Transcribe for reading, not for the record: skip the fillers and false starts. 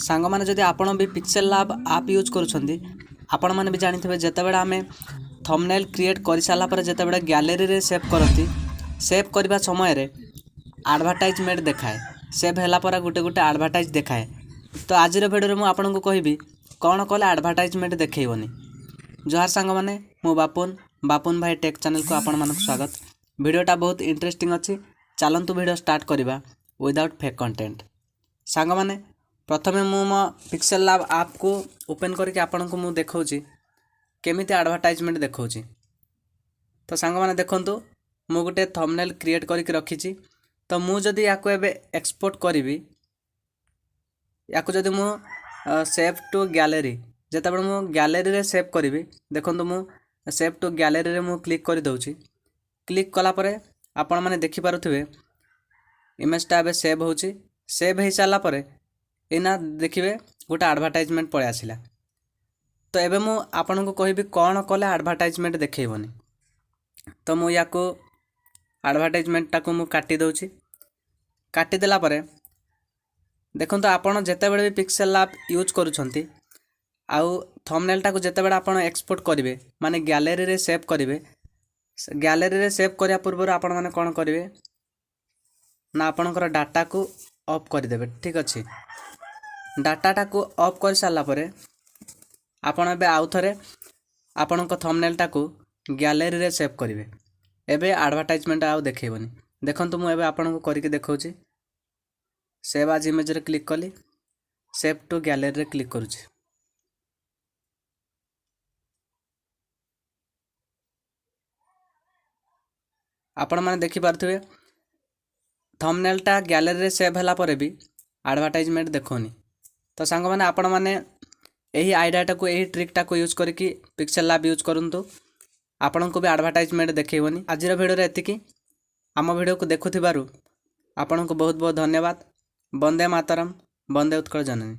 सांग मैंने जदि आपण भी पिक्सेलैब आप यूज करुँच आपण मैंने भी जानी जितेबाला आम थंबनेल क्रिएट कर सारापर जितेबाला गैलेरी रे सेव करती सेव करने समय एडवर्टाइजमेंट देखाए सेव है गोटे गोटे एडवर्टाइज देखाए। तो आज भिडियो में आपको कहबी कौन कले एडवर्टाइजमेंट देखनी। जोहार सांग मैंने मु बापुन भाई टेक चैनल को आपण मानक स्वागत। वीडियोटा बहुत इंटरेस्टिंग अच्छी, चलतु वीडियो स्टार्ट करवा विदाउट फेक कंटेंट। सांग मैंने प्रथमे मु मो पिक्सेलैब ऐप को ओपन करके आपण को मु देखौची केमिति एडवर्टाइजमेंट देखौची। तो सांग मैंने देखंतु मु गोटे थंबनेल क्रिएट करके रखीची। तो मु जदि याको एबे एक्सपोर्ट करी याको जदि मु सेव टू गैलरी जेतेबेले मु गैलरी रे सेव करी देखंतु मु सेव टू गैलरी रे मु क्लिक कर दउची। क्लिक कला परे आपण माने देखि पारुथिबे इमेजटा एबे सेव होची। सेव हो सारा पर एना देखिए गोटे एडवर्टाइजमेंट पड़े आसला। तो एबे मु आपन को कहबी कौन कले एडवर्टाइजमेंट देखैबनी। तो मु याको एडवर्टाइजमेंट टाको मु काटी दउची। काटी देला परे देखंतु आपण जेतेबेले भी पिक्सेलैब यूज करूछंती आउ थंबनेल टाको जेतेबेले आपण एक्सपोर्ट करिवे माने गैलरी रे सेव करिवे। गैलरी रे सेव करिया पूर्व आपण माने कोन करिवे ना आपणकर डाटा को ऑफ कर देबे। ठीक अच्छे, डाटाटा को ऑफ कर सारा पर आपण एबे आउ थरे आपणक थंबनेलटा को गैलरी रे सेव करिवे। एबे एडवर्टाइजमेंट आउ देखैबनी। देखंतु मु एबे आपन को करके देखौची। सेव एज इमेज रे क्लिक कली, सेव टू गैलरी रे क्लिक करूची। आपण माने देखि पारथिबे थंबनेलटा गैलरी रे सेव होला पर भी एडवर्टाइजमेंट देखोनी। तो सांग मैंने आपण मैंने यही आइडियाटा को यही ट्रिकटा को यूज करके पिक्सेलैब यूज करंतु आपण को भी एडवर्टाइजमेंट देखैबनी। आज वीडियो रे एतिकी। आम वीडियो को देखुथिबारु आपण को बहुत बहुत धन्यवाद। वंदे मातरम, वंदे उत्कल जननी।